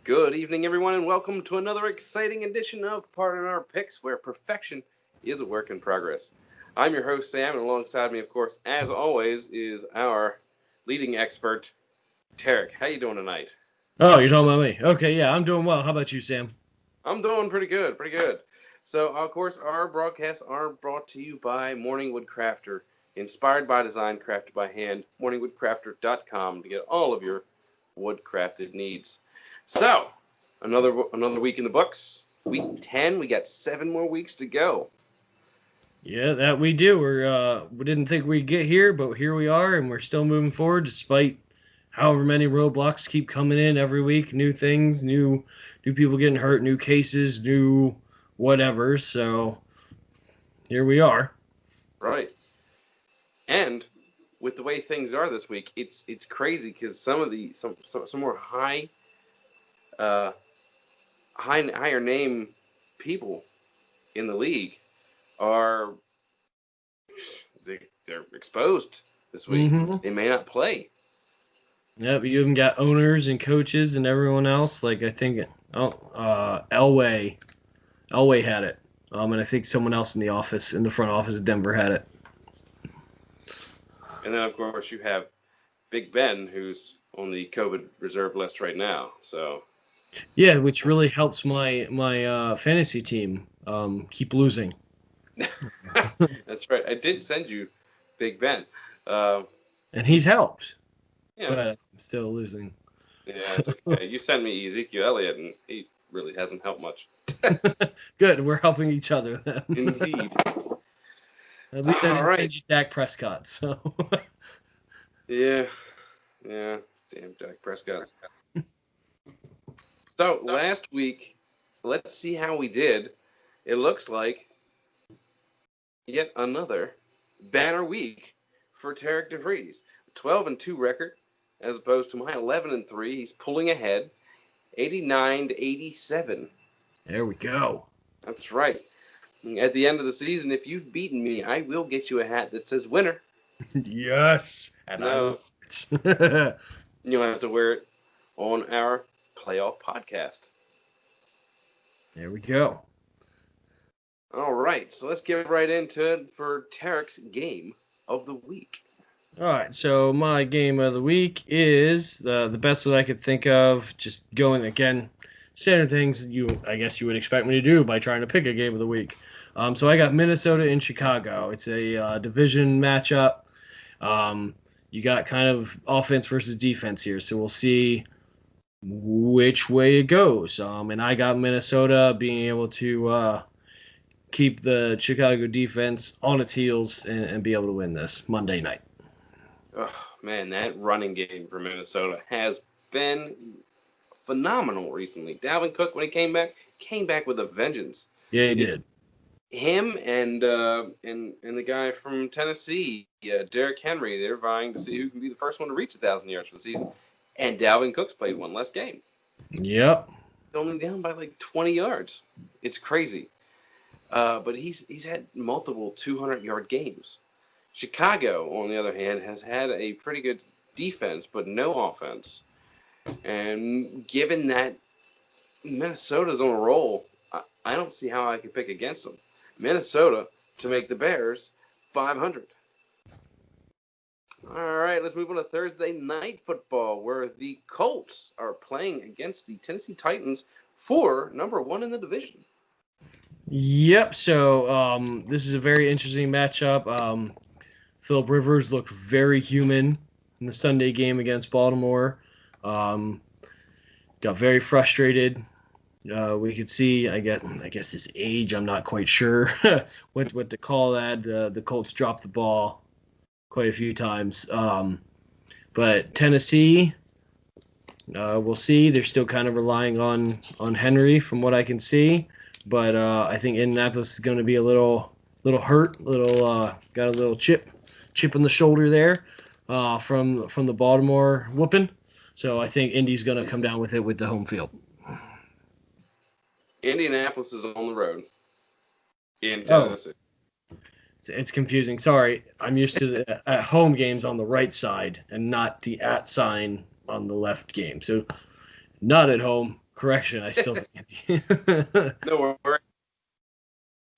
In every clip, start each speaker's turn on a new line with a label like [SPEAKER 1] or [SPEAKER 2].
[SPEAKER 1] Good evening, everyone, and welcome to another exciting edition of Pardon Our Picks, where perfection is a work in progress. I'm your host, Sam, and alongside me, of course, as always, is our leading expert, Tarik. How you doing tonight?
[SPEAKER 2] Oh, you're talking about me. Okay, yeah, I'm doing well. How about you, Sam?
[SPEAKER 1] I'm doing pretty good, pretty good. So, of course, our broadcasts are brought to you by Morning Wood Crafter, inspired by design, crafted by hand, morningwoodcrafter.com to get all of your wood-crafted needs. So, another week in the books. Week 10, we got 7 more weeks to go.
[SPEAKER 2] Yeah, that we do. We didn't think we'd get here, but here we are, and we're still moving forward despite however many roadblocks keep coming in every week. New things, new people getting hurt, new cases, new whatever. So here we are.
[SPEAKER 1] Right. And with the way things are this week, it's crazy because some more uh higher name people in the league are they're exposed this week.
[SPEAKER 2] Mm-hmm.
[SPEAKER 1] They may not play.
[SPEAKER 2] Yep. You even got owners and coaches and everyone else. Like I think, Elway had it. And I think someone else in the front office of Denver had it.
[SPEAKER 1] And then of course you have Big Ben, who's on the COVID reserve list right now. So
[SPEAKER 2] Yeah, which really helps my fantasy team keep losing.
[SPEAKER 1] that's right. I did send you Big Ben. Uh,
[SPEAKER 2] And he's helped,
[SPEAKER 1] yeah,
[SPEAKER 2] but I'm still losing.
[SPEAKER 1] yeah,
[SPEAKER 2] So
[SPEAKER 1] it's okay. You sent me Ezekiel Elliott, and he really hasn't helped much.
[SPEAKER 2] good, we're helping each other then.
[SPEAKER 1] Indeed.
[SPEAKER 2] At least I
[SPEAKER 1] All
[SPEAKER 2] didn't
[SPEAKER 1] right.
[SPEAKER 2] send you Dak Prescott. So
[SPEAKER 1] Yeah, yeah. Damn, Dak Prescott. So last week, let's see how we did. It looks like yet another banner week for Tarik DeVries. 12-2 record, as opposed to my 11-3. He's pulling ahead, 89 to 87.
[SPEAKER 2] there we go.
[SPEAKER 1] That's right. At the end of the season, if you've beaten me, I will get you a hat that says winner.
[SPEAKER 2] Yes, and I
[SPEAKER 1] No,
[SPEAKER 2] will. There
[SPEAKER 1] you'll have to wear it on our playoff podcast.
[SPEAKER 2] we go.
[SPEAKER 1] All right, so let's get right into it for Tarik's game of the week.
[SPEAKER 2] All right, so my game of the week is the best that I could think of. Just going again, standard things I guess you would expect me to do by trying to pick a game of the week. So I got Minnesota and Chicago. It's a division matchup. You got kind of offense versus defense here, so we'll see which way it goes. And I got Minnesota being able to keep the Chicago defense on its heels and be able to win this Monday night.
[SPEAKER 1] Oh, man, that running game for Minnesota has been phenomenal recently. Dalvin Cook, when he came back with a vengeance.
[SPEAKER 2] Yeah, he
[SPEAKER 1] It's
[SPEAKER 2] did.
[SPEAKER 1] him and the guy from Tennessee, Derrick Henry. They're vying to see who can be the first one to reach 1,000 yards for the season. And Dalvin Cook's played one less game.
[SPEAKER 2] Yep.
[SPEAKER 1] Only down by like 20 yards. It's crazy. But he's had multiple 200-yard games. Chicago, on the other hand, has had a pretty good defense, but no offense. And given that Minnesota's on a roll, I don't see how I can pick against them. Minnesota to make the Bears 500. All right, let's move on to Thursday night football, where the Colts are playing against the Tennessee Titans for number one in the division.
[SPEAKER 2] Yep. So this is a very interesting matchup. Philip Rivers looked very human in the Sunday game against Baltimore. Got very frustrated. We could see, I guess his age. I'm not quite sure what to call that. The Colts dropped the ball quite a few times. But Tennessee, we'll see. They're still kind of relying on Henry, from what I can see. But I think Indianapolis is going to be a little hurt, got a little chip on the shoulder there from the Baltimore whooping. So I think Indy's going to come down with it with the home field.
[SPEAKER 1] Indianapolis is on the road in
[SPEAKER 2] Oh,
[SPEAKER 1] Tennessee.
[SPEAKER 2] it's confusing. Sorry, I'm used to the at home games on the right side and not the at sign on the left game. So not at home. Correction, I still think.
[SPEAKER 1] No worries.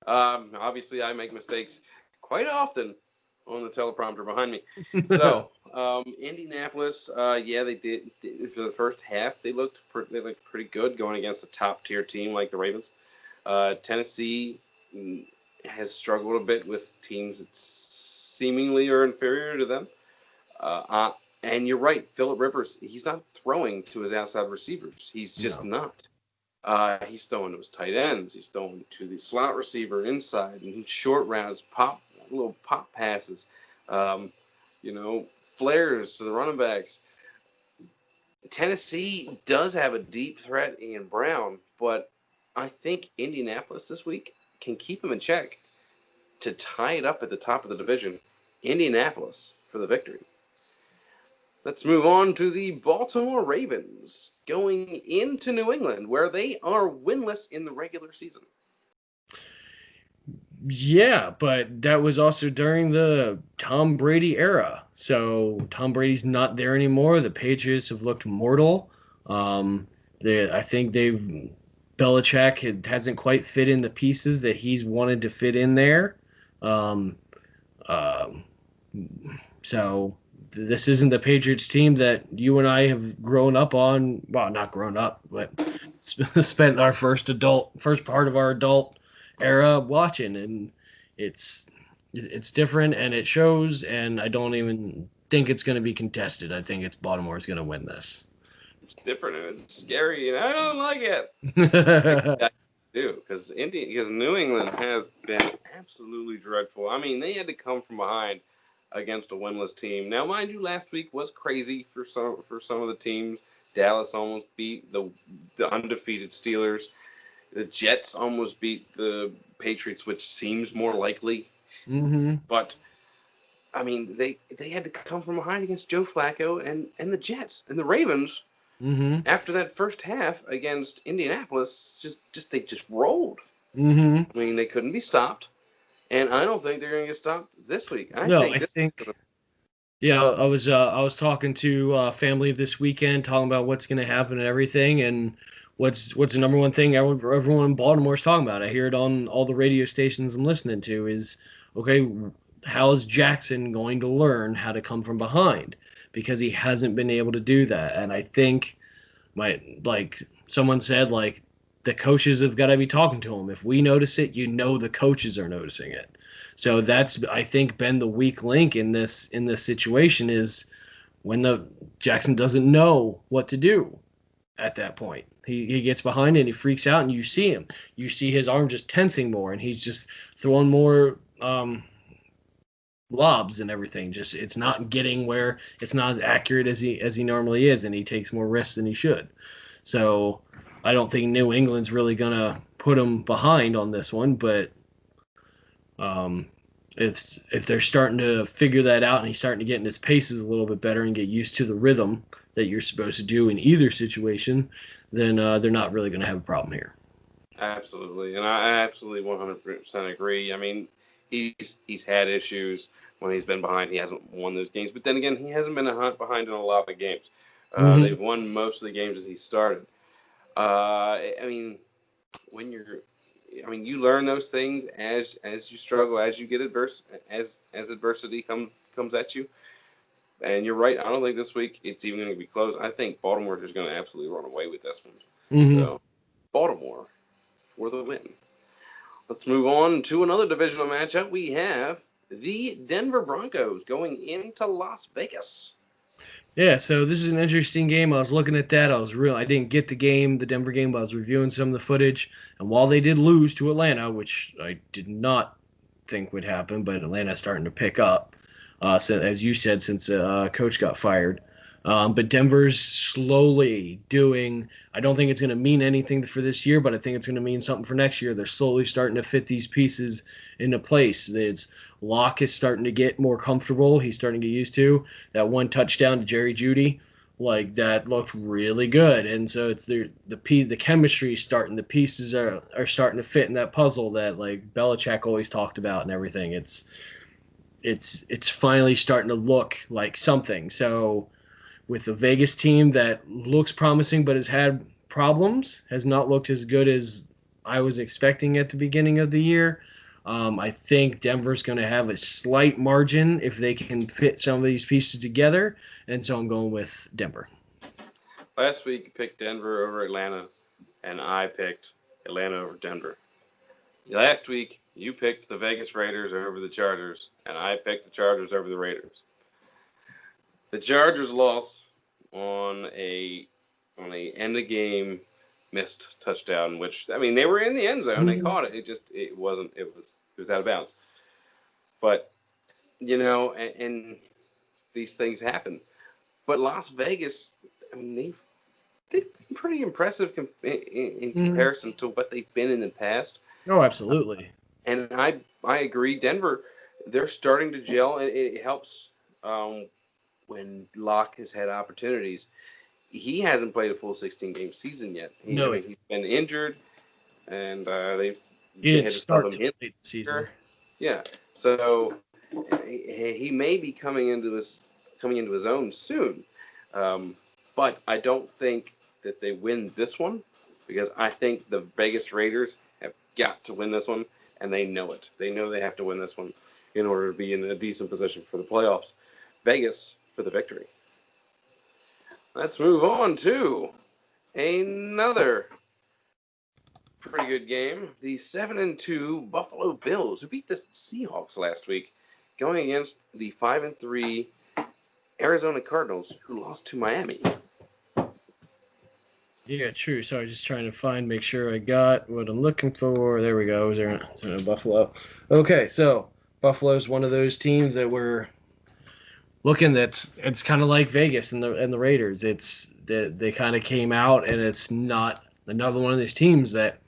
[SPEAKER 1] Obviously, I make mistakes quite often on the teleprompter behind me. So, Indianapolis, yeah, they did for the first half. They looked pretty good going against a top tier team like the Ravens. Tennessee has struggled a bit with teams that seemingly are inferior to them. Uh, uh, and you're right, Philip Rivers, he's not throwing to his outside receivers. He's just
[SPEAKER 2] No.
[SPEAKER 1] not. He's throwing to his tight ends. He's throwing to the slot receiver inside and short routes, little pop passes, um, flares to the running backs. Tennessee does have a deep threat in Brown, but I think Indianapolis this week can keep him in check to tie it up at the top of the division. Indianapolis for the victory. Let's move on to the Baltimore Ravens going into New England, where they are winless in the regular season.
[SPEAKER 2] Yeah, but that was also during the Tom Brady era. So Tom Brady's not there anymore. The Patriots have looked mortal. I think Belichick hasn't quite fit in the pieces that he's wanted to fit in there. Um, um, so this isn't the Patriots team that you and I have grown up on. Well, not grown up, but spent our first part of our adult era watching, and it's it's different and it shows. And I don't even think it's going to be contested. I think it's Baltimore's going to win this.
[SPEAKER 1] It's different and it's scary, and I don't like it. I do because New England has been absolutely dreadful. I mean, they had to come from behind against a winless team. Now, mind you, last week was crazy for some of the teams. Dallas almost beat the undefeated Steelers. The Jets almost beat the Patriots, which seems more likely.
[SPEAKER 2] hmm
[SPEAKER 1] But I mean, they had to come from behind against Joe Flacco and the Jets and the Ravens.
[SPEAKER 2] hmm
[SPEAKER 1] After that first half against Indianapolis, they just rolled.
[SPEAKER 2] hmm
[SPEAKER 1] I mean, they couldn't be stopped, and I don't think they're going to get stopped this week. I
[SPEAKER 2] No,
[SPEAKER 1] think
[SPEAKER 2] I
[SPEAKER 1] this.
[SPEAKER 2] think yeah, I was talking to family this weekend, talking about what's going to happen and everything, and what's the number one thing everyone in Baltimore is talking about. I hear it on all the radio stations I'm listening to is okay, how is Jackson going to learn how to come from behind because he hasn't been able to do that, and I think like someone said the coaches have got to be talking to him. If we notice it, the coaches are noticing it. So that's I think been the weak link in this situation is when the Jackson doesn't know what to do at that point. He gets behind and he freaks out and you see him. You see his arm just tensing more and he's just throwing more lobs and everything. Just it's not getting where it's not as accurate as he normally is and he takes more risks than he should. So I don't think New England's really gonna put him behind on this one, but um, if they're starting to figure that out and he's starting to get in his paces a little bit better and get used to the rhythm that you're supposed to do in either situation, then they're not really going to have a problem here.
[SPEAKER 1] Absolutely, and I absolutely 100% agree. I mean, he's had issues when he's been behind. He hasn't won those games, but then again, he hasn't been behind in a lot of games.
[SPEAKER 2] hmm
[SPEAKER 1] They've won most of the games as he started. I mean, when you're, you learn those things as you struggle, as you get as adversity comes at you. And you're right. I don't think this week it's even going to be close. I think Baltimore is going to absolutely run away with this one.
[SPEAKER 2] hmm
[SPEAKER 1] So, Baltimore for the win. Let's move on to another divisional matchup. We have the Denver Broncos going into Las Vegas.
[SPEAKER 2] Yeah, so this is an interesting game. I was looking at that. I didn't get the Denver game, but I was reviewing some of the footage. And while they did lose to Atlanta, which I did not think would happen, but Atlanta's starting to pick up. So as you said, since coach got fired. But Denver's slowly doing. I don't think it's going to mean anything for this year, but I think it's going to mean something for next year. They're slowly starting to fit these pieces into place. It's Locke is starting to get more comfortable. He's starting to get used to that one touchdown to Jerry Jeudy. That looked really good, and so it's the chemistry is starting. The pieces are starting to fit in that puzzle that Belichick always talked about and everything. It's finally starting to look like something. So with the Vegas team that looks promising but has had problems, has not looked as good as I was expecting at the beginning of the year. I think Denver's going to have a slight margin if they can fit some of these pieces together, and so I'm going with Denver.
[SPEAKER 1] Last week, you picked Denver over Atlanta, and I picked Atlanta over Denver. Last week, you picked the Vegas Raiders over the Chargers, and I picked the Chargers over the Raiders. The Chargers lost on a end of game missed touchdown, which I mean they were in the end zone, they caught it. It was out of bounds. But and these things happen. But Las Vegas, I mean they've been pretty impressive in comparison to what they've been in the past.
[SPEAKER 2] Oh, absolutely.
[SPEAKER 1] And I agree. Denver, they're starting to gel, and it helps when Locke has had opportunities. He hasn't played a full 16-game season yet. He's been injured, and they had to start him in season. Yeah, so he may be coming into his own soon. But I don't think that they win this one because I think the Vegas Raiders have got to win this one, and they know it. They know they have to win this one in order to be in a decent position for the playoffs. Vegas for the victory. Let's move on to another pretty good game. The 7-2 Buffalo Bills, who beat the Seahawks last week, going against the 5-3 Arizona Cardinals, who lost to Miami.
[SPEAKER 2] Yeah, true. So I was just trying to make sure I got what I'm looking for. There we go. Is there a Buffalo? Okay, so Buffalo's one of those teams that we're looking. It's kind of like Vegas and the Raiders. It's that they kind of came out, and it's not another one of these teams that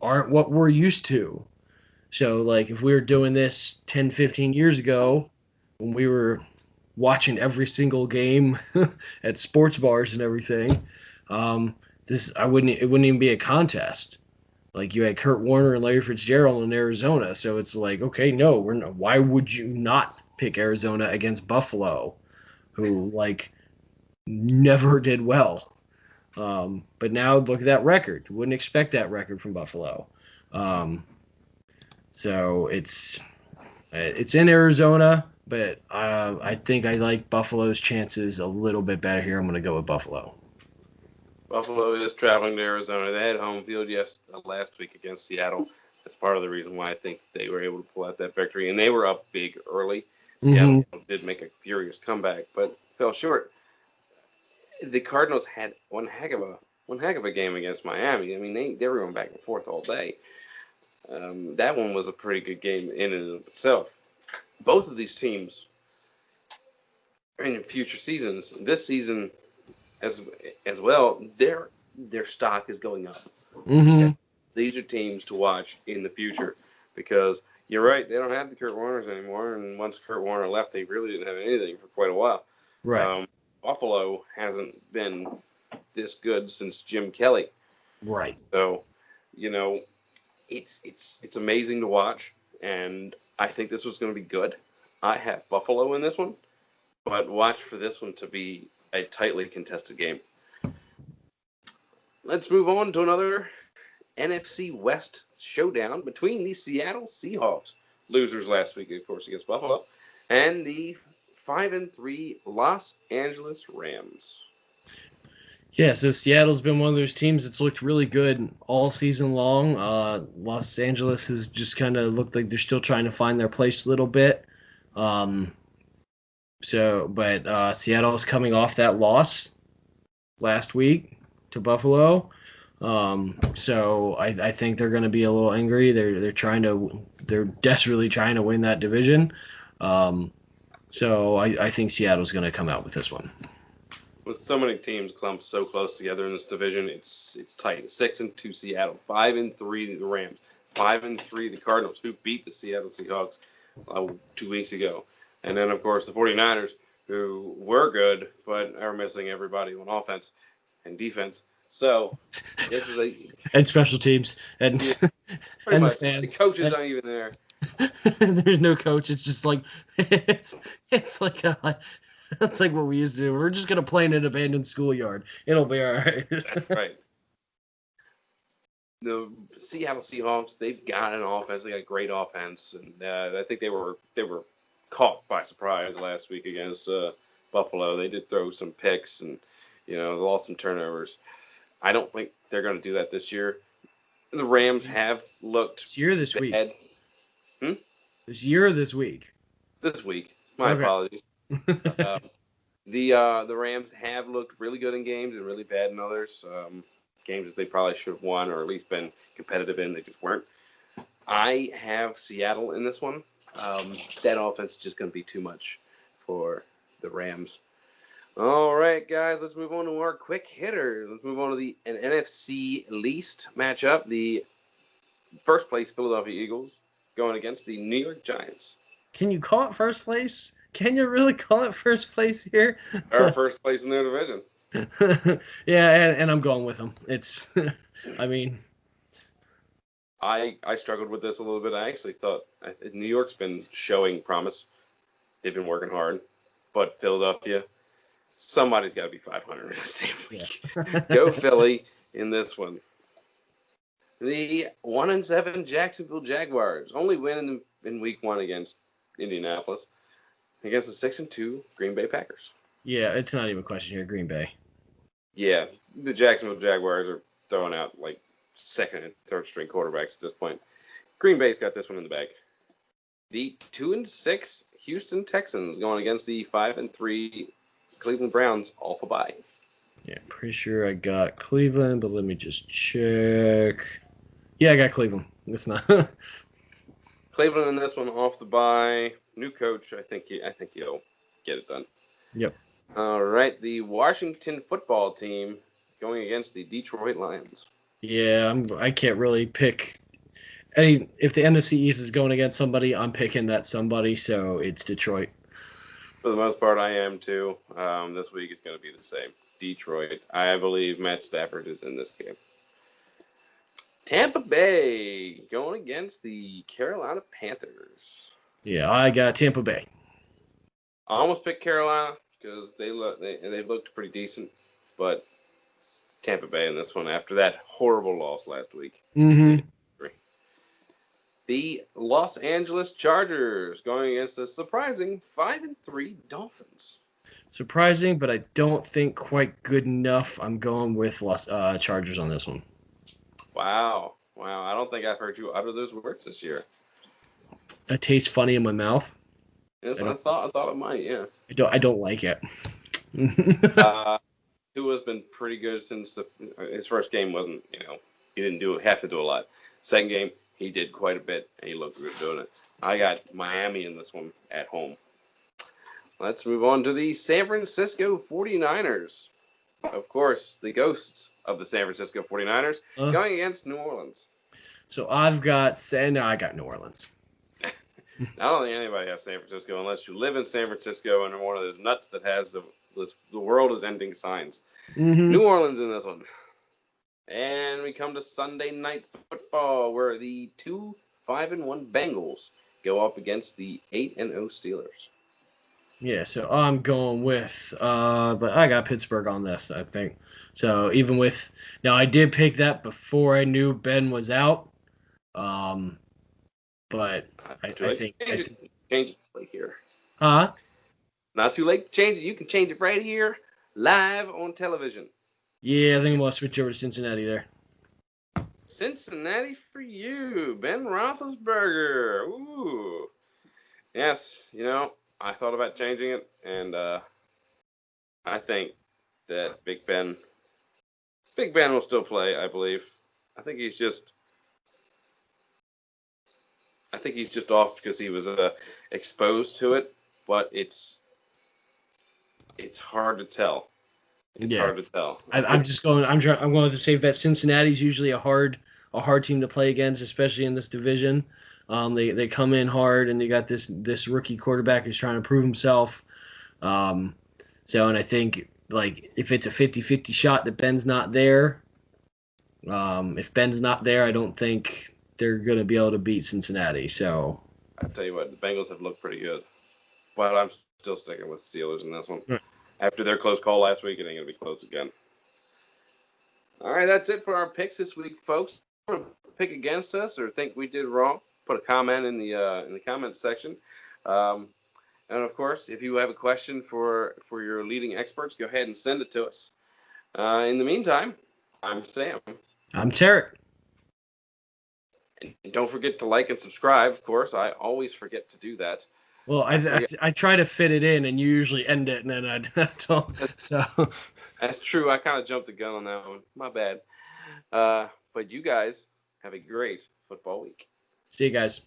[SPEAKER 2] aren't what we're used to. So, like, if we were doing this 10, 15 years ago, when we were watching every single game at sports bars and everything, it wouldn't even be a contest. Like, you had Kurt Warner and Larry Fitzgerald in Arizona, so it's like, okay, no, why would you not pick Arizona against Buffalo, who like never did well? But now look at that record. Wouldn't expect that record from Buffalo. So it's in Arizona, but I think I like Buffalo's chances a little bit better here. I'm going to go with Buffalo.
[SPEAKER 1] Buffalo is traveling to Arizona. They had home field last week against Seattle. That's part of the reason why I think they were able to pull out that victory. And they were up big early. Seattle did make a furious comeback, but fell short. The Cardinals had one heck of a game against Miami. I mean, they were going back and forth all day. That one was a pretty good game in and of itself. Both of these teams in future seasons, this season as well, their stock is going up.
[SPEAKER 2] Mm-hmm.
[SPEAKER 1] These are teams to watch in the future because you're right, they don't have the Kurt Warners anymore, and once Kurt Warner left, they really didn't have anything for quite a while.
[SPEAKER 2] Right.
[SPEAKER 1] Buffalo hasn't been this good since Jim Kelly.
[SPEAKER 2] Right.
[SPEAKER 1] So, it's amazing to watch, and I think this was going to be good. I have Buffalo in this one, but watch for this one to be a tightly contested game. Let's move on to another NFC West showdown between the Seattle Seahawks, losers last week, of course, against Buffalo, and the 5-3 Los Angeles Rams.
[SPEAKER 2] Yeah, so Seattle's been one of those teams that's looked really good all season long. Los Angeles has just kind of looked like they're still trying to find their place a little bit. Seattle's coming off that loss last week to Buffalo. So I think they're going to be a little angry. They're desperately trying to win that division. So I think Seattle's going to come out with this one.
[SPEAKER 1] With so many teams clumped so close together in this division, it's tight. 6-2 Seattle, 5-3 the Rams, 5-3 the Cardinals, who beat the Seattle Seahawks 2 weeks ago. And then, of course, the 49ers, who were good, but are missing everybody on offense and defense. So this is
[SPEAKER 2] and special teams and and the fans.
[SPEAKER 1] The coaches aren't even there.
[SPEAKER 2] There's no coach. It's just like it's like that's like what we used to do. We're just gonna play in an abandoned schoolyard. It'll be all right.
[SPEAKER 1] That's right. the Seattle Seahawks, they've got an offense. They got a great offense, and I think they were caught by surprise last week against Buffalo. They did throw some picks and lost some turnovers. I don't think they're going to do that this year. The Rams have looked
[SPEAKER 2] This year, this week.
[SPEAKER 1] bad.
[SPEAKER 2] This year, or this week.
[SPEAKER 1] This week. My
[SPEAKER 2] Okay.
[SPEAKER 1] apologies. The Rams have looked really good in games and really bad in others. Games that they probably should have won or at least been competitive in. They just weren't. I have Seattle in this one. That offense is just going to be too much for the Rams. All right, guys, let's move on to our quick hitter. Let's move on to an NFC least matchup. The first place Philadelphia Eagles going against the New York Giants.
[SPEAKER 2] Can you call it first place? Can you really call it first place here?
[SPEAKER 1] Our first place in their division.
[SPEAKER 2] Yeah, and I'm going with them. It's, I mean,
[SPEAKER 1] I struggled with this a little bit. I actually thought New York's been showing promise. They've been working hard, but Philadelphia, somebody's got to be 500 in this damn week.
[SPEAKER 2] yeah.
[SPEAKER 1] Go Philly in this one. The 1-7 Jacksonville Jaguars only win in week 1 against Indianapolis, against the 6-2 Green Bay Packers.
[SPEAKER 2] Yeah, it's not even a question here. Green Bay.
[SPEAKER 1] Yeah, the Jacksonville Jaguars are throwing out like second and third string quarterbacks at this point. Green Bay's got this one in the bag. The 2-6 Houston Texans going against the 5-3 Cleveland Browns off a bye.
[SPEAKER 2] Yeah, pretty sure I got Cleveland, but let me just check. Yeah, I got Cleveland. It's not.
[SPEAKER 1] Cleveland in this one off the bye. New coach. I think he'll get it done.
[SPEAKER 2] Yep.
[SPEAKER 1] All right, the Washington football team going against the Detroit Lions.
[SPEAKER 2] Yeah, I can't really pick any. If the NFC East is going against somebody, I'm picking that somebody. So it's Detroit.
[SPEAKER 1] For the most part, I am too. This week is going to be the same. Detroit. I believe Matt Stafford is in this game. Tampa Bay going against the Carolina Panthers.
[SPEAKER 2] Yeah, I got Tampa Bay.
[SPEAKER 1] I almost picked Carolina because they've looked pretty decent, but Tampa Bay in this one after that horrible loss last week.
[SPEAKER 2] Mm-hmm.
[SPEAKER 1] The Los Angeles Chargers going against the surprising 5-3 Dolphins.
[SPEAKER 2] Surprising, but I don't think quite good enough. I'm going with Chargers on this one.
[SPEAKER 1] Wow. I don't think I've heard you utter those words this year.
[SPEAKER 2] That tastes funny in my mouth.
[SPEAKER 1] Yes, I thought it might. Yeah.
[SPEAKER 2] I don't like it.
[SPEAKER 1] Tua's been pretty good since his first game wasn't. He didn't have to do a lot. Second game, he did quite a bit, and he looked good doing it. I got Miami in this one at home. Let's move on to the San Francisco 49ers. Of course, the ghosts of the San Francisco 49ers going against New Orleans.
[SPEAKER 2] So I got New Orleans.
[SPEAKER 1] I don't think anybody has San Francisco unless you live in San Francisco and are one of those nuts that has the world is ending signs.
[SPEAKER 2] Mm-hmm.
[SPEAKER 1] New Orleans in this one. And we come to Sunday Night Football, where the 5-1 Bengals go up against the 8-0 Steelers.
[SPEAKER 2] Yeah, so I'm going with, but I got Pittsburgh on this, I think. So even with, now I did pick that before I knew Ben was out, but I think
[SPEAKER 1] change it right here.
[SPEAKER 2] Huh?
[SPEAKER 1] Not too late to change it. You can change it right here, live on television.
[SPEAKER 2] Yeah, I think I'm going to switch over to Cincinnati there.
[SPEAKER 1] Cincinnati for you, Ben Roethlisberger. Ooh. Yes, I thought about changing it, and I think that Big Ben will still play, I believe. I think he's just off because he was exposed to it, but it's hard to tell. It's hard to tell.
[SPEAKER 2] I'm going to say that Cincinnati's usually a hard team to play against, especially in this division. They come in hard, and they got this rookie quarterback who's trying to prove himself. And I think if it's a 50-50 shot that Ben's not there, if Ben's not there, I don't think they're going to be able to beat Cincinnati. So
[SPEAKER 1] I'll tell you what, the Bengals have looked pretty good, but I'm still sticking with Steelers in this one. After their close call last week, it ain't going to be close again. All right, that's it for our picks this week, folks. to pick against us or think we did wrong, put a comment in the comments section. Um, and of course, if you have a question for your leading experts, go ahead and send it to us. In the meantime, I'm Sam.
[SPEAKER 2] I'm Tarik.
[SPEAKER 1] And don't forget to like and subscribe. Of course, I always forget to do that.
[SPEAKER 2] Well, I try to fit it in, and you usually end it, and then I don't. So
[SPEAKER 1] That's true. I kind of jumped the gun on that one. My bad. But you guys have a great football week.
[SPEAKER 2] see you guys.